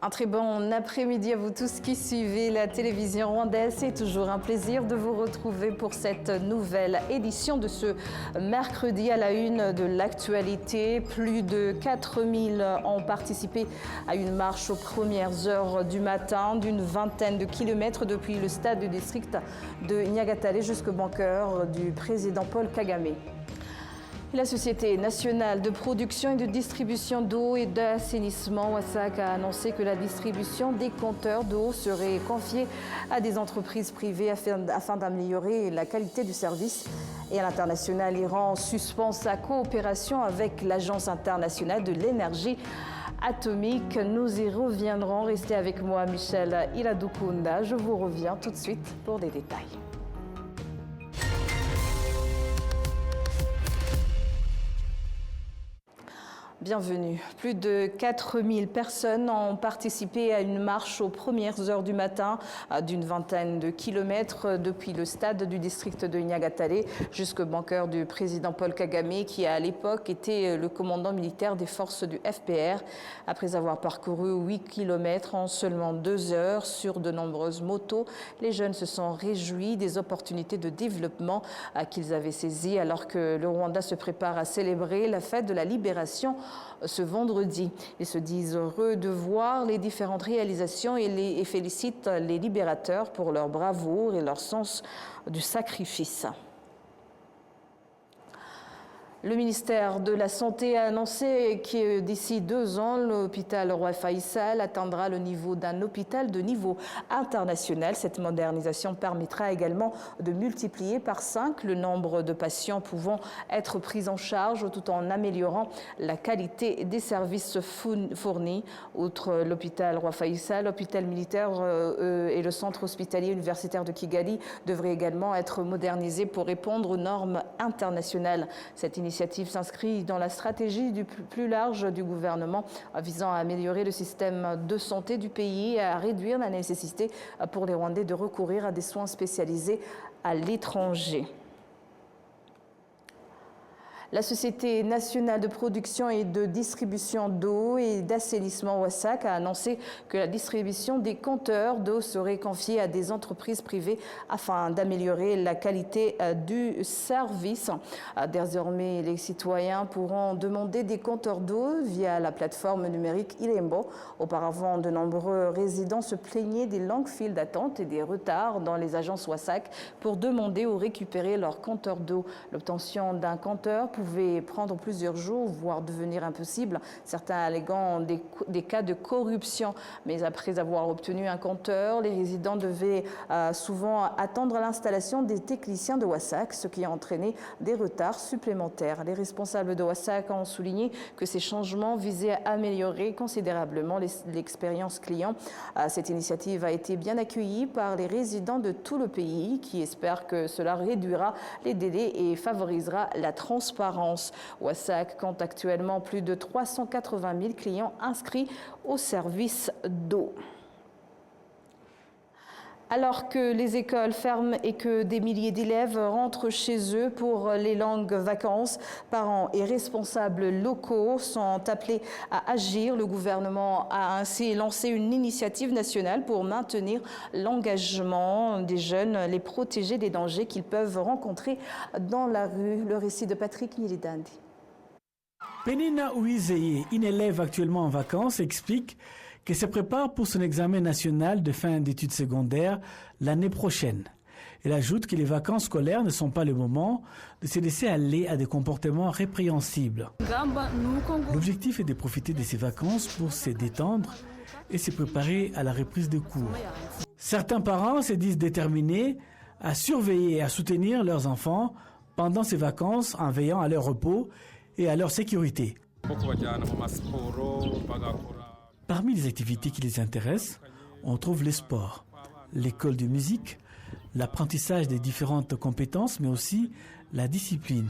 Un très bon après-midi à vous tous qui suivez la télévision rwandaise. C'est toujours un plaisir de vous retrouver pour cette nouvelle édition de ce mercredi à la une de l'actualité. Plus de 4000 ont participé à une marche aux premières heures du matin d'une vingtaine de kilomètres depuis le stade du district de Nyagatare jusqu'au bunker du président Paul Kagame. La Société nationale de production et de distribution d'eau et d'assainissement, WASAC, a annoncé que la distribution des compteurs d'eau serait confiée à des entreprises privées afin d'améliorer la qualité du service. Et à l'international, l'Iran suspend sa coopération avec l'Agence internationale de l'énergie atomique. Nous y reviendrons. Restez avec moi, Michel Iladukunda. Je vous reviens tout de suite pour des détails. Bienvenue. Plus de 4000 personnes ont participé à une marche aux premières heures du matin d'une vingtaine de kilomètres depuis le stade du district de Nyagatare jusqu'au bunker du président Paul Kagame, qui à l'époque était le commandant militaire des forces du FPR. Après avoir parcouru 8 kilomètres en seulement 2 heures sur de nombreuses motos, les jeunes se sont réjouis des opportunités de développement qu'ils avaient saisies alors que le Rwanda se prépare à célébrer la fête de la libération ce vendredi. Ils se disent heureux de voir les différentes réalisations et félicitent les libérateurs pour leur bravoure et leur sens du sacrifice. Le ministère de la Santé a annoncé que d'ici 2 ans, l'hôpital Roi Faisal atteindra le niveau d'un hôpital de niveau international. Cette modernisation permettra également de multiplier par 5 le nombre de patients pouvant être pris en charge tout en améliorant la qualité des services fournis. Outre l'hôpital Roi Faisal, l'hôpital militaire et le centre hospitalier universitaire de Kigali devraient également être modernisés pour répondre aux normes internationales. Cette initiative s'inscrit dans la stratégie plus large du gouvernement visant à améliorer le système de santé du pays et à réduire la nécessité pour les Rwandais de recourir à des soins spécialisés à l'étranger. La Société nationale de production et de distribution d'eau et d'assainissement WASAC a annoncé que la distribution des compteurs d'eau serait confiée à des entreprises privées afin d'améliorer la qualité du service. Désormais, les citoyens pourront demander des compteurs d'eau via la plateforme numérique Irembo. Auparavant, de nombreux résidents se plaignaient des longues files d'attente et des retards dans les agences WASAC pour demander ou récupérer leur compteur d'eau. L'obtention d'un compteur pouvait prendre plusieurs jours, voire devenir impossible, certains alléguant des cas de corruption. Mais après avoir obtenu un compteur, les résidents devaient souvent attendre l'installation des techniciens de WASAC, ce qui a entraîné des retards supplémentaires. Les responsables de WASAC ont souligné que ces changements visaient à améliorer considérablement l'expérience client. Cette initiative a été bien accueillie par les résidents de tout le pays qui espèrent que cela réduira les délais et favorisera la transparence. WASAC compte actuellement plus de 380 000 clients inscrits au service d'eau. Alors que les écoles ferment et que des milliers d'élèves rentrent chez eux pour les longues vacances, parents et responsables locaux sont appelés à agir. Le gouvernement a ainsi lancé une initiative nationale pour maintenir l'engagement des jeunes, les protéger des dangers qu'ils peuvent rencontrer dans la rue. Le récit de Patrick Nilidandi. Penina Ouizeye, une élève actuellement en vacances, explique qu'elle se prépare pour son examen national de fin d'études secondaires l'année prochaine. Elle ajoute que les vacances scolaires ne sont pas le moment de se laisser aller à des comportements répréhensibles. L'objectif est de profiter de ces vacances pour se détendre et se préparer à la reprise de cours. Certains parents se disent déterminés à surveiller et à soutenir leurs enfants pendant ces vacances en veillant à leur repos et à leur sécurité. Parmi les activités qui les intéressent, on trouve les sports, l'école de musique, l'apprentissage des différentes compétences, mais aussi la discipline.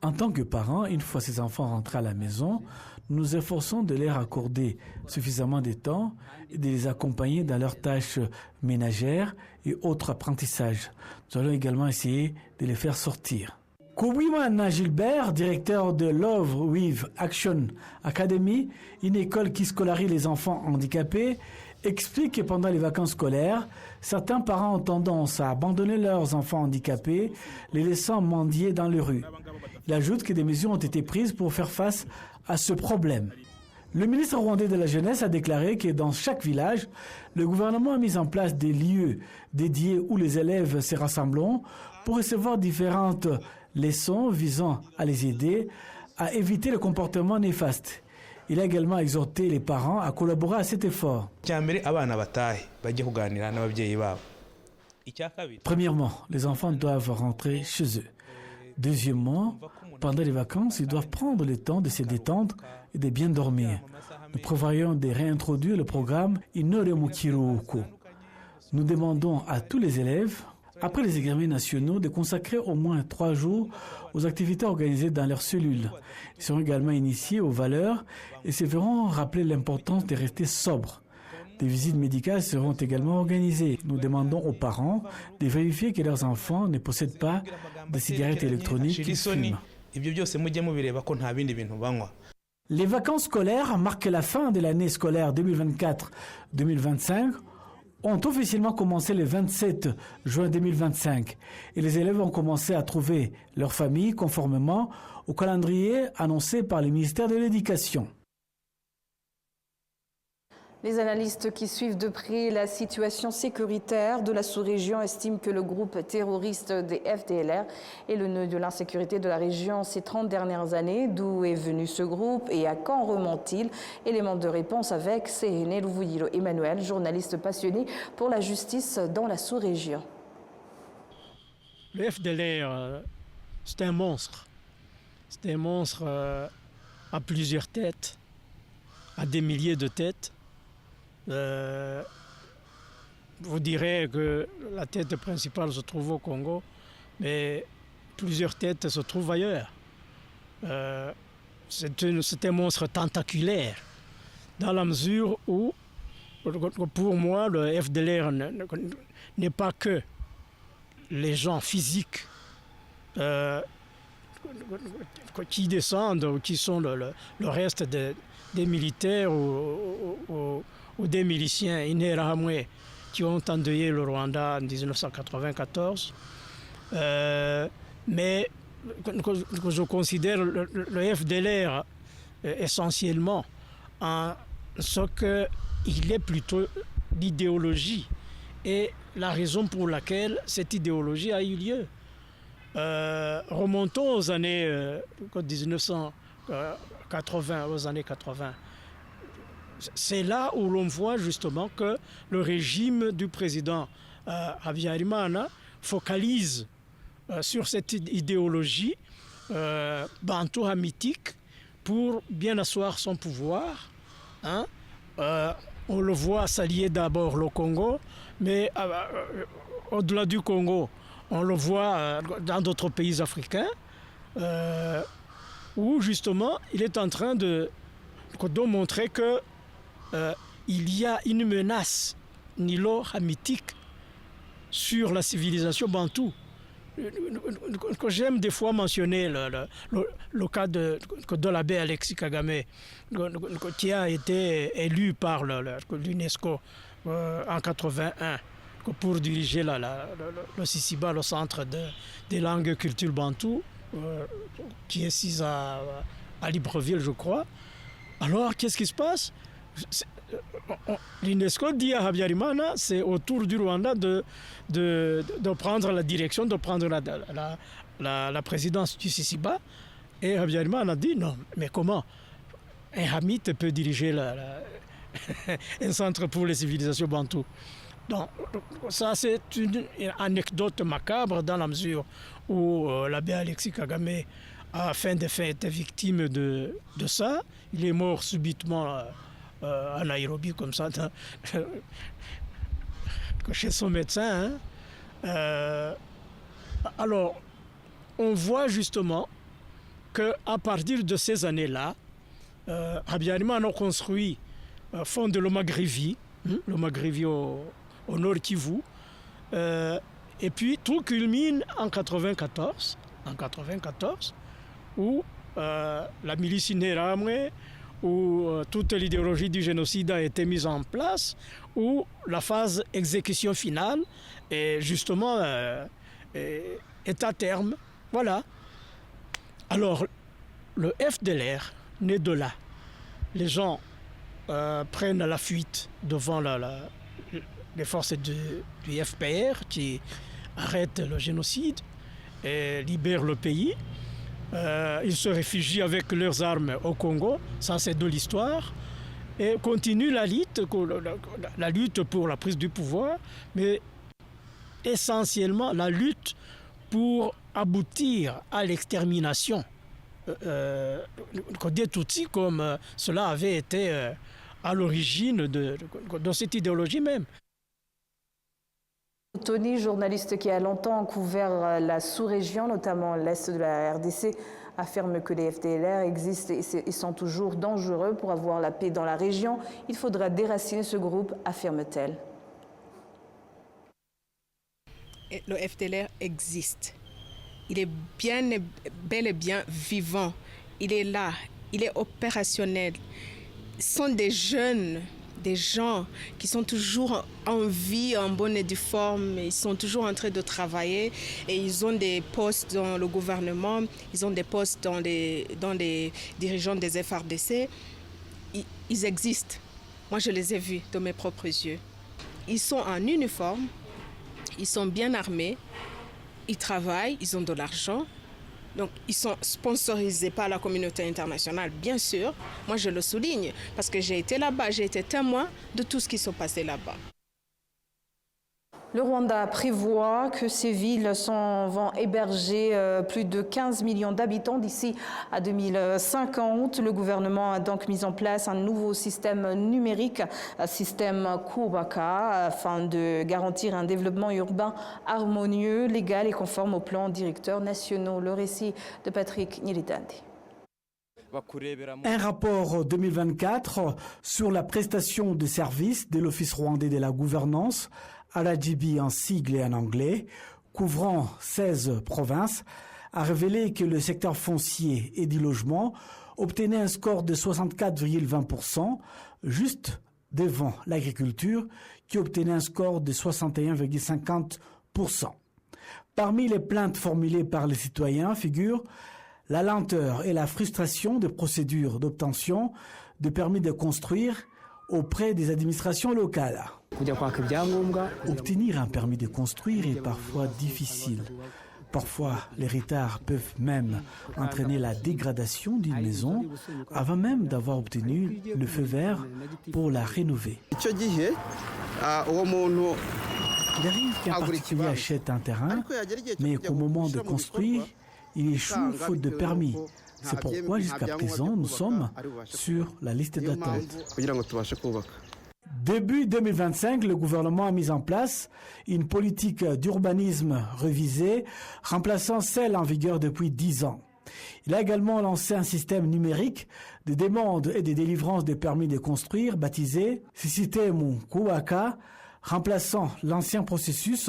En tant que parents, une fois ces enfants rentrés à la maison, nous nous efforçons de leur accorder suffisamment de temps et de les accompagner dans leurs tâches ménagères et autres apprentissages. Nous allons également essayer de les faire sortir. Kouimana Gilbert, directeur de Love with Action Academy, une école qui scolarise les enfants handicapés, explique que pendant les vacances scolaires, certains parents ont tendance à abandonner leurs enfants handicapés, les laissant mendier dans les rues. Il ajoute que des mesures ont été prises pour faire face à ce problème. Le ministre rwandais de la Jeunesse a déclaré que dans chaque village, le gouvernement a mis en place des lieux dédiés où les élèves se rassembleront pour recevoir différentes leçons visant à les aider à éviter le comportement néfaste. Il a également exhorté les parents à collaborer à cet effort. Premièrement, les enfants doivent rentrer chez eux. Deuxièmement, pendant les vacances, ils doivent prendre le temps de se détendre et de bien dormir. Nous prévoyons de réintroduire le programme Inore Mukiruhuko. Nous demandons à tous les élèves, après les examens nationaux, de consacrer au moins 3 jours aux activités organisées dans leurs cellules. Ils seront également initiés aux valeurs et se verront rappeler l'importance de rester sobres. Des visites médicales seront également organisées. Nous demandons aux parents de vérifier que leurs enfants ne possèdent pas de cigarettes électroniques qui fument. Les vacances scolaires marquent la fin de l'année scolaire 2024-2025. Ont officiellement commencé le 27 juin 2025 et les élèves ont commencé à trouver leur famille conformément au calendrier annoncé par le ministère de l'Éducation. Les analystes qui suivent de près la situation sécuritaire de la sous-région estiment que le groupe terroriste des FDLR est le nœud de l'insécurité de la région ces 30 dernières années. D'où est venu ce groupe et à quand remonte-t-il? Élément de réponse avec Séréné Louvouillo Emmanuel, journaliste passionné pour la justice dans la sous-région. Le FDLR, c'est un monstre. C'est un monstre à plusieurs têtes, à des milliers de têtes. Vous direz que la tête principale se trouve au Congo, mais plusieurs têtes se trouvent ailleurs. C'est un monstre tentaculaire, dans la mesure où, pour moi, le FDLR n'est pas que les gens physiques qui descendent ou qui sont le reste des militaires ou des miliciens Interahamwe qui ont endeuillé le Rwanda en 1994. Mais je considère le FDLR essentiellement en ce qu'il est plutôt l'idéologie et la raison pour laquelle cette idéologie a eu lieu. Remontons aux années 1980, aux années 80. C'est là où l'on voit justement que le régime du président Habyarimana focalise sur cette idéologie bantou-hamitique pour bien asseoir son pouvoir. Hein. On le voit s'allier d'abord le Congo, mais au-delà du Congo, on le voit dans d'autres pays africains, où justement il est en train de montrer que il y a une menace nilo-hamitique sur la civilisation bantoue. J'aime des fois mentionner le cas de l'abbé Alexis Kagame, qui a été élu par l'UNESCO en 81 pour diriger le CICIBA, le centre des langues et cultures bantoues, qui est assis à Libreville, je crois. Alors, qu'est-ce qui se passe? L'UNESCO dit à Habyarimana, c'est au tour du Rwanda de prendre la direction, de prendre la présidence du CICIBA. Et Habyarimana a dit non, mais comment un Hamite peut diriger un centre pour les civilisations bantoues? Donc, ça, c'est une anecdote macabre dans la mesure où l'abbé Alexis Kagame a fin de fait été victime de ça. Il est mort subitement à Nairobi, comme ça, chez son médecin. Hein. Alors, on voit justement qu'à partir de ces années-là, Habyarimana a construit fond de l'Omagrivi, au nord Kivu, et puis tout culmine en 1994, en 1994, où la milice Imbonerakure, où toute l'idéologie du génocide a été mise en place, où la phase exécution finale est justement est à terme. Voilà. Alors, le FDLR naît de là. Les gens prennent la fuite devant les forces du FPR qui arrêtent le génocide et libèrent le pays. Ils se réfugient avec leurs armes au Congo, ça c'est de l'histoire, et continuent la lutte pour la prise du pouvoir, mais essentiellement la lutte pour aboutir à l'extermination des Tutsis, comme cela avait été à l'origine de cette idéologie même. Tony, journaliste qui a longtemps couvert la sous-région, notamment l'Est de la RDC, affirme que les FDLR existent et sont toujours dangereux. Pour avoir la paix dans la région, il faudra déraciner ce groupe, affirme-t-elle. Le FDLR existe. Il est bel et bien vivant. Il est là, il est opérationnel. Ce sont des jeunes, des gens qui sont toujours en vie, en bonne et due forme. Ils sont toujours en train de travailler et ils ont des postes dans le gouvernement, ils ont des postes dans les dirigeants des FRDC. Ils existent. Moi, je les ai vus de mes propres yeux. Ils sont en uniforme, ils sont bien armés, ils travaillent, ils ont de l'argent. Donc, ils sont sponsorisés par la communauté internationale, bien sûr. Moi, je le souligne parce que j'ai été là-bas, j'ai été témoin de tout ce qui s'est passé là-bas. Le Rwanda prévoit que ces villes vont héberger plus de 15 millions d'habitants d'ici à 2050. Le gouvernement a donc mis en place un nouveau système numérique, un système Kubaka, afin de garantir un développement urbain harmonieux, légal et conforme aux plans directeurs nationaux. Le récit de Patrick Nyilitande. Un rapport 2024 sur la prestation de services de l'Office rwandais de la gouvernance, RGB en sigle et en anglais, couvrant 16 provinces, a révélé que le secteur foncier et du logement obtenait un score de 64,20%, juste devant l'agriculture qui obtenait un score de 61,50%. Parmi les plaintes formulées par les citoyens figurent la lenteur et la frustration des procédures d'obtention de permis de construire auprès des administrations locales. Obtenir un permis de construire est parfois difficile. Parfois, les retards peuvent même entraîner la dégradation d'une maison avant même d'avoir obtenu le feu vert pour la rénover. Il arrive qu'un particulier achète un terrain, mais qu'au moment de construire, il échoue faute de permis. C'est pourquoi jusqu'à présent, nous sommes sur la liste d'attente. Début 2025, le gouvernement a mis en place une politique d'urbanisme révisée, remplaçant celle en vigueur depuis 10 ans. Il a également lancé un système numérique de demande et de délivrance des permis de construire, baptisé Système Kubaka, remplaçant l'ancien processus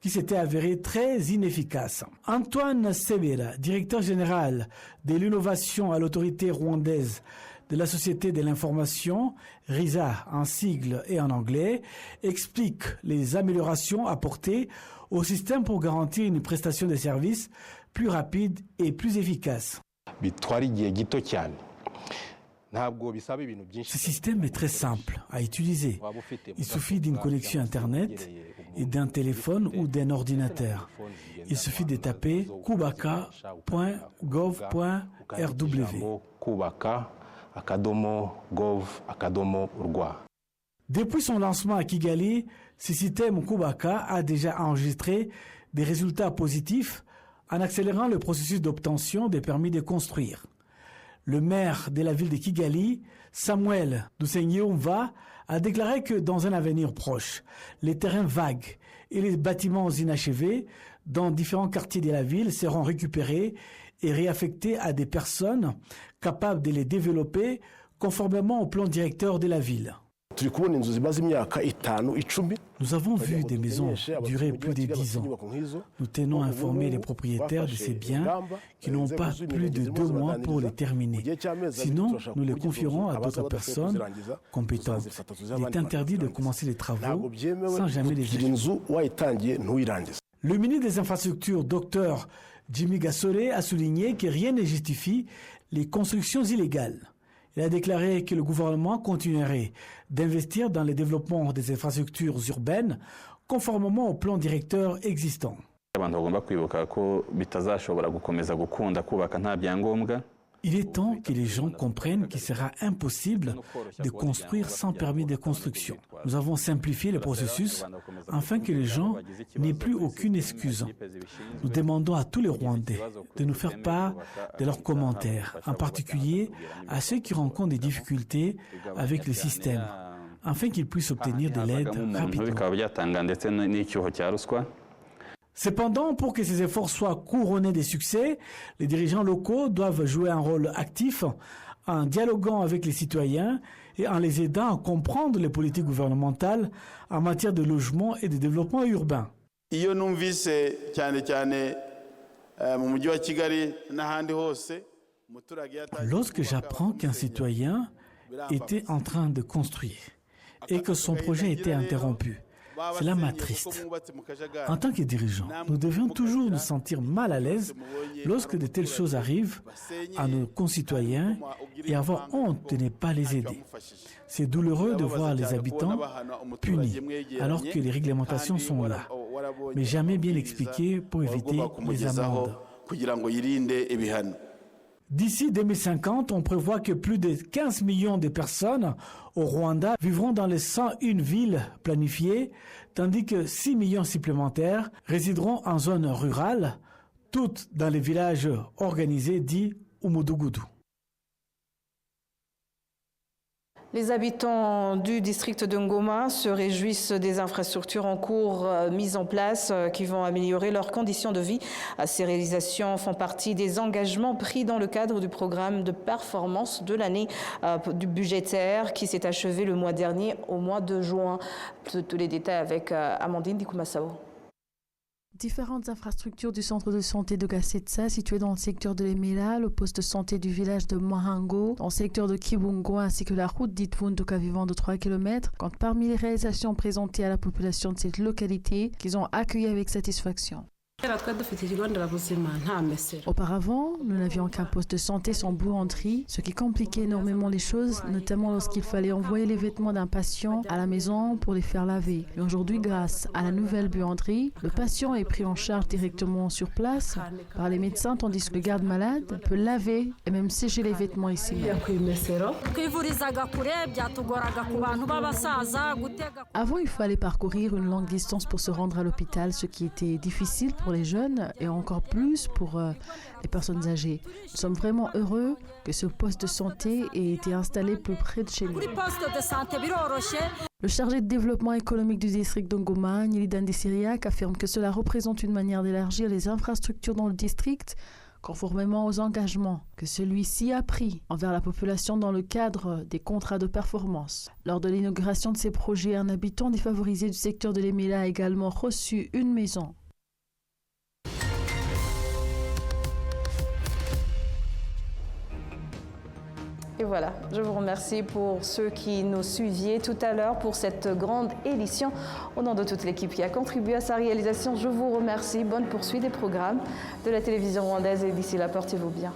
qui s'était avéré très inefficace. Antoine Sebera, directeur général de l'innovation à l'autorité rwandaise de la Société de l'information, RISA en sigle et en anglais, explique les améliorations apportées au système pour garantir une prestation de services plus rapide et plus efficace. Ce système est très simple à utiliser. Il suffit d'une connexion Internet et d'un téléphone ou d'un ordinateur. Il suffit de taper kubaka.gov.rw. Depuis son lancement à Kigali, ce système Kubaka a déjà enregistré des résultats positifs en accélérant le processus d'obtention des permis de construire. Le maire de la ville de Kigali, Samuel Dusenyumva, a déclaré que dans un avenir proche, les terrains vagues et les bâtiments inachevés dans différents quartiers de la ville seront récupérés et réaffectés à des personnes capables de les développer conformément au plan directeur de la ville. Nous avons vu des maisons durer plus de 10 ans. Nous tenons à informer les propriétaires de ces biens qui n'ont pas plus de 2 mois pour les terminer. Sinon, nous les confierons à d'autres personnes compétentes. Il est interdit de commencer les travaux sans jamais les achever. Le ministre des Infrastructures, Dr Jimmy Gasore, a souligné que rien ne justifie les constructions illégales. Il a déclaré que le gouvernement continuerait d'investir dans le développement des infrastructures urbaines conformément au plan directeur existant. Il est temps que les gens comprennent qu'il sera impossible de construire sans permis de construction. Nous avons simplifié le processus afin que les gens n'aient plus aucune excuse. Nous demandons à tous les Rwandais de nous faire part de leurs commentaires, en particulier à ceux qui rencontrent des difficultés avec le système, afin qu'ils puissent obtenir de l'aide rapidement. Cependant, pour que ces efforts soient couronnés de succès, les dirigeants locaux doivent jouer un rôle actif en dialoguant avec les citoyens et en les aidant à comprendre les politiques gouvernementales en matière de logement et de développement urbain. Lorsque j'apprends qu'un citoyen était en train de construire et que son projet était interrompu, cela m'attriste. En tant que dirigeants, nous devions toujours nous sentir mal à l'aise lorsque de telles choses arrivent à nos concitoyens et avoir honte de ne pas les aider. C'est douloureux de voir les habitants punis alors que les réglementations sont là, mais jamais bien expliquées pour éviter les amendes. D'ici 2050, on prévoit que plus de 15 millions de personnes au Rwanda vivront dans les 101 villes planifiées, tandis que 6 millions supplémentaires résideront en zone rurale, toutes dans les villages organisés dits Umudugudu. Les habitants du district de Ngoma se réjouissent des infrastructures en cours mises en place qui vont améliorer leurs conditions de vie. Ces réalisations font partie des engagements pris dans le cadre du programme de performance de l'année du budgétaire qui s'est achevé le mois dernier au mois de juin. Tous les détails avec Amandine Dikumasao. Différentes infrastructures du centre de santé de Gasetsa, situé dans le secteur de l'Emela, le poste de santé du village de Mahango, dans le secteur de Kibungo, ainsi que la route dite Vunduka vivant de 3 km, comptent parmi les réalisations présentées à la population de cette localité qu'ils ont accueilli avec satisfaction. Auparavant, nous n'avions qu'un poste de santé sans buanderie, ce qui compliquait énormément les choses, notamment lorsqu'il fallait envoyer les vêtements d'un patient à la maison pour les faire laver. Mais aujourd'hui, grâce à la nouvelle buanderie, le patient est pris en charge directement sur place par les médecins, tandis que le garde-malade peut laver et même sécher les vêtements ici même. Avant, il fallait parcourir une longue distance pour se rendre à l'hôpital, ce qui était difficile pour les jeunes et encore plus pour les personnes âgées. Nous sommes vraiment heureux que ce poste de santé ait été installé plus près de chez nous. Le chargé de développement économique du district de Ngoma, Nyilidan Desiriak, affirme que cela représente une manière d'élargir les infrastructures dans le district conformément aux engagements que celui-ci a pris envers la population dans le cadre des contrats de performance. Lors de l'inauguration de ces projets, un habitant défavorisé du secteur de l'Emela a également reçu une maison. Et voilà, je vous remercie pour ceux qui nous suiviez tout à l'heure pour cette grande édition. Au nom de toute l'équipe qui a contribué à sa réalisation, je vous remercie. Bonne poursuite des programmes de la télévision rwandaise et d'ici là, portez-vous bien.